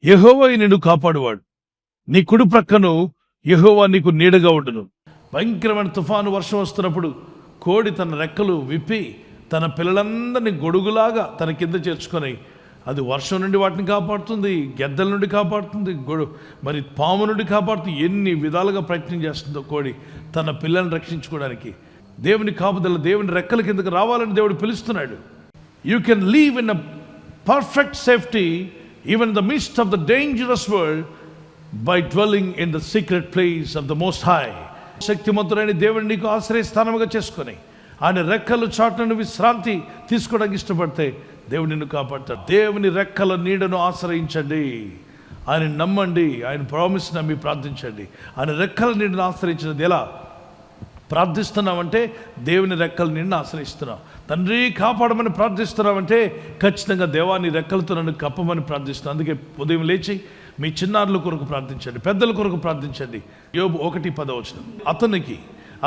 యెహోవా నిన్ను కాపాడువాడు, నీ కుడి ప్రక్కను యెహోవా నీకు నీడగా ఉండును. భయంకరమైన తుఫాను వర్షం వస్తున్నప్పుడు కోడి తన రెక్కలు విప్పి తన పిల్లలందరినీ గొడుగులాగా తన కింద చేర్చుకొని అది వర్షం నుండి వాటిని కాపాడుతుంది, గెద్దల నుండి కాపాడుతుంది, మరి పాము నుండి కాపాడుతుంది. ఎన్ని విధాలుగా ప్రయత్నం చేస్తుందో కోడి తన పిల్లల్ని రక్షించుకోవడానికి. దేవుని కాపుదల, దేవుని రెక్కల కిందకు రావాలని దేవుడు పిలుస్తున్నాడు. You can live in a perfect safety even in the midst of the dangerous world by dwelling in the secret place of the most high. శక్తిమంతుడైన దేవుని నీకు ఆశ్రయస్థానముగా చేసుకొని ఆయన రెక్కల చాటును విశ్రాంతి తీసుకోవడానికి ఇష్టపడితే దేవుడు నిన్ను కాపాడతాడు. దేవుని రెక్కల నీడను ఆశ్రయించండి, ఆయన నమ్మండి, ఆయన ప్రామిస్ నమ్మి ప్రార్థించండి. ఆయన రెక్కల నీడను ఆశ్రయించినది ఎలా? ప్రార్థిస్తున్నామంటే దేవుని రెక్కల నీడను ఆశ్రయిస్తున్నాం. తండ్రి కాపాడమని ప్రార్థిస్తున్నామంటే ఖచ్చితంగా దేవాన్ని రెక్కలతో నన్ను కప్పమని ప్రార్థిస్తున్నాం. అందుకే ఉదయం లేచి మీ చిన్నారుల కొరకు ప్రార్థించండి, పెద్దల కొరకు ప్రార్థించండి. యోబు 1:10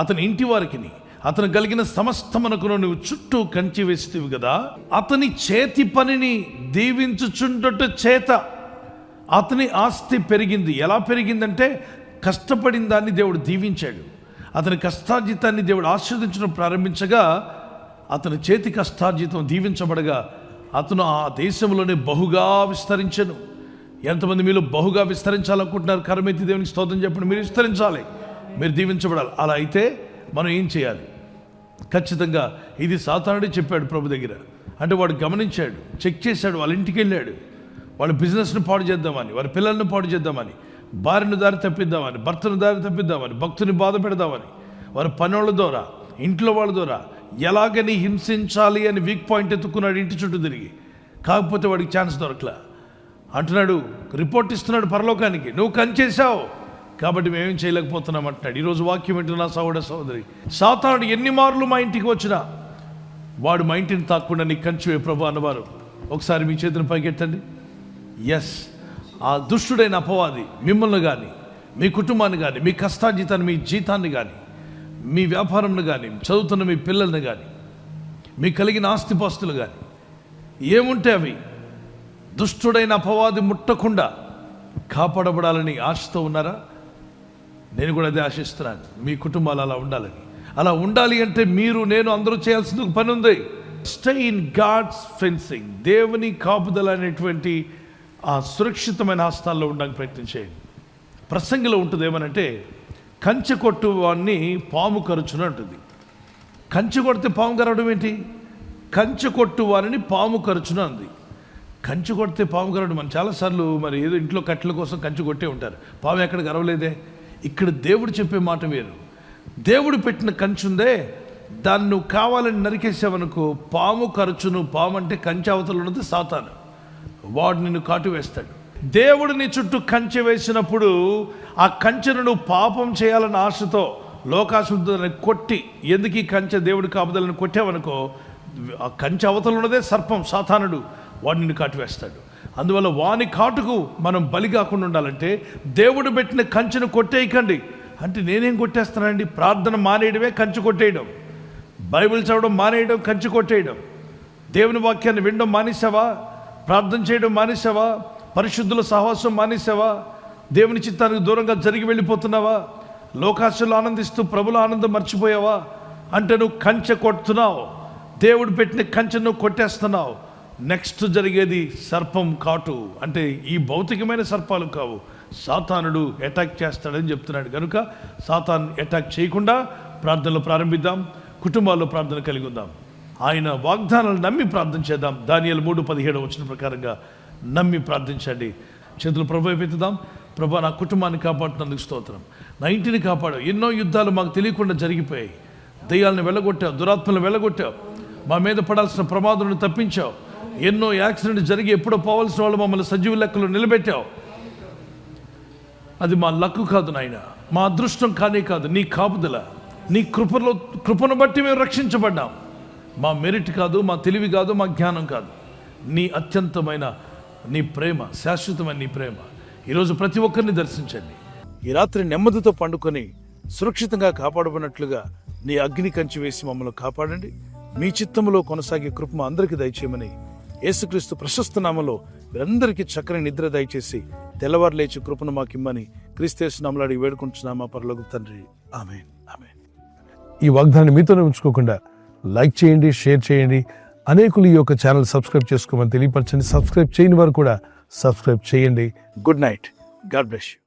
అతని ఇంటి వారికి అతను కలిగిన సమస్తమునకును నువ్వు చుట్టూ కంచి వేస్తేవి కదా, అతని చేతి పనిని దీవించుచుండుట చేత అతని ఆస్తి పెరిగింది. ఎలా పెరిగిందంటే కష్టపడిన దాన్ని దేవుడు దీవించాడు. అతని కష్టార్జితాన్ని దేవుడు ఆశీర్వదించడం ప్రారంభించగా అతని చేతి కష్టార్జితం దీవించబడగా అతను ఆ దేశంలోనే బహుగా విస్తరించెను. ఎంతమంది మీలో బహుగా విస్తరించాలనుకుంటున్నారు? కరమెత్తి దేవునికి స్తోత్రం చెప్పండి. మీరు విస్తరించాలి, మీరు దీవించబడాలి. అలా అయితే మనం ఏం చేయాలి? ఖచ్చితంగా ఇది సాతానుడే చెప్పాడు ప్రభు దగ్గర. అంటే వాడు గమనించాడు, చెక్ చేశాడు, వాళ్ళ ఇంటికి వెళ్ళాడు. వాళ్ళ బిజినెస్ను పాడు చేద్దామని, వారి పిల్లల్ని పాడు చేద్దామని, భార్యను దారి తప్పిద్దామని, భర్తను దారి తప్పిద్దామని, భక్తుని బాధ పెడదామని, వారి పనుల ద్వారా, ఇంట్లో వాళ్ళ ద్వారా ఎలాగని హింసించాలి అని వీక్ పాయింట్ ఎత్తుకున్నాడు ఇంటి చుట్టూ తిరిగి. కాకపోతే వాడికి ఛాన్స్ దొరకలా. అంటున్నాడు, రిపోర్ట్ ఇస్తున్నాడు పరలోకానికి, నువ్వు కంచేశావు కాబట్టి మేమేం చేయలేకపోతున్నాం అంటున్నాడు. ఈరోజు వాక్యం వింటున్నా సహోదరి, సాతానుడు ఎన్ని మార్లు మా ఇంటికి వచ్చినా వాడు మా ఇంటిని తాకుండా నీ కంచువే ప్రభు అన్నవారు ఒకసారి మీ చేతిని పైకెట్టండి. ఎస్, ఆ దుష్టుడైన అపవాది మిమ్మల్ని కానీ, మీ కుటుంబాన్ని కానీ, మీ కష్టార్జితాన్ని, మీ జీతాన్ని కానీ, మీ వ్యాపారంను కానీ, చదువుతున్న మీ పిల్లల్ని కానీ, మీకు కలిగిన ఆస్తిపాస్తులు కానీ ఏముంటే అవి దుష్టుడైన అపవాది ముట్టకుండా కాపాడబడాలని ఆశతో ఉన్నారా? నేను కూడా అదే ఆశిస్తున్నాను. మీ కుటుంబాలు అలా ఉండాలని. అలా ఉండాలి అంటే మీరు, నేను, అందరూ చేయాల్సిన పని ఉంది. స్టే ఇన్ గాడ్స్ ఫెన్సింగ్, దేవుని కాపుదల అనేటువంటి ఆ సురక్షితమైన హస్తాల్లో ఉండడానికి ప్రయత్నం చేయండి. ప్రసంగిలో ఉంటుంది ఏమనంటే, కంచె కొట్టు వాడిని పాము కరుచును అంటుంది. కంచె కొడితే పాము కరవడం ఏంటి? కంచె కొట్టు వారిని పాము కరుచును అంది. కంచె కొడితే పాము కరవడం, మనం చాలాసార్లు మరి ఏదో ఇంట్లో కట్టెల కోసం కంచె కొట్టే ఉంటారు. పాము ఎక్కడ కరవలేదే. ఇక్కడ దేవుడు చెప్పే మాట వేరు. దేవుడు పెట్టిన కంచె ఉందే, దాన్ని నువ్వు కావాలని నరికేసావనుకో పాము కరచును. పాము అంటే కంచె అవతల ఉన్నది సాతాను, వాడు నిన్ను కాటు వేస్తాడు. దేవుడు నీ చుట్టూ కంచె వేసినప్పుడు ఆ కంచెను నువ్వు పాపం చేయాలన్న ఆశతో, లోకాశుద్ధ కొట్టి, ఎందుకు ఈ కంచె దేవుడి కాపుదలను కొట్టావనుకో, ఆ కంచె అవతల ఉన్నదే సర్పం, సాతానుడు, వాడు నిన్ను కాటు వేస్తాడు. అందువల్ల వాని కాటుకు మనం బలి కాకుండా ఉండాలంటే దేవుడు పెట్టిన కంచెను కొట్టేయకండి. అంటే నేనేం కొట్టేస్తానండి? ప్రార్థన మానేయడమే కంచె కొట్టేయడం, బైబిల్ చదవడం మానేయడం కంచె కొట్టేయడం, దేవుని వాక్యాన్ని వినడం మానేసావా, ప్రార్థన చేయడం మానేసావా, పరిశుద్ధుల సహవాసం మానేసావా, దేవుని చిత్తానికి దూరంగా జరిగి వెళ్ళిపోతున్నావా, లోకాశలు ఆనందిస్తూ ప్రభుల ఆనందం మర్చిపోయావా అంటే నువ్వు కంచె కొడుతున్నావు. దేవుడు పెట్టిన కంచె నువ్వు కొట్టేస్తున్నావు. నెక్స్ట్ జరిగేది సర్పం కాటు. అంటే ఈ భౌతికమైన సర్పాలు కావు, సాతానుడు అటాక్ చేస్తాడని చెప్తున్నాడు. కనుక సాతాన్ అటాక్ చేయకుండా ప్రార్థనలు ప్రారంభిద్దాం, కుటుంబాల్లో ప్రార్థన కలిగి ఉందాం, ఆయన వాగ్దానాలు నమ్మి ప్రార్థన చేద్దాం. దానియేలు 3:17 ప్రకారంగా నమ్మి ప్రార్థించండి. చేతులు ప్రభు ఎత్తుదాం. ప్రభా, నా కుటుంబాన్ని కాపాడుతున్నందుకు స్తోత్రం, నా ఇంటిని కాపాడావు. ఎన్నో యుద్ధాలు మాకు తెలియకుండా జరిగిపోయాయి. దయ్యాలను వెళ్ళగొట్టావు, దురాత్మలను వెళ్ళగొట్టావు, మా మీద పడాల్సిన ప్రమాదాలను తప్పించావు. ఎన్నో యాక్సిడెంట్ జరిగి ఎప్పుడో పోవాల్సిన వాళ్ళు మమ్మల్ని సజీవ లెక్కలు నిలబెట్టావు. అది మా లక్కు కాదు నాయన, మా అదృష్టం కానే కాదు, నీ కాపుదల, నీ కృపను బట్టి మేము రక్షించబడ్డాం. మా మెరిట్ కాదు, మా తెలివి కాదు, మా జ్ఞానం కాదు, నీ అత్యంతమైన నీ ప్రేమ, శాశ్వతమైన నీ ప్రేమ ఈరోజు ప్రతి ఒక్కరిని దర్శించండి. ఈ రాత్రి నెమ్మదితో పండుకొని సురక్షితంగా కాపాడబడినట్లుగా నీ అగ్ని కంచి వేసి మమ్మల్ని కాపాడండి. మీ చిత్తములో కొనసాగే కృప అందరికీ దయచేయమని యేసుక్రీస్తు ప్రశస్త నామములో మీరందరికీ చక్కని నిద్ర దయచేసి తెల్లవారు లేచి కృపను మాకిమ్మని క్రీస్తు నామములో అడిగి వేడుకుంటున్నామా పరలోకపు తండ్రి. ఆమేన్. ఆమేన్. ఈ వాగ్దానాన్ని మీతోనే ఉంచుకోకుండా లైక్ చేయండి, షేర్ చేయండి. అనేకులు ఈ యొక్క ఛానల్ సబ్స్క్రైబ్ చేసుకోమని తెలియపరచండి. సబ్స్క్రైబ్ చేయని వారు కూడా సబ్స్క్రైబ్ చేయండి. Good night. God bless you.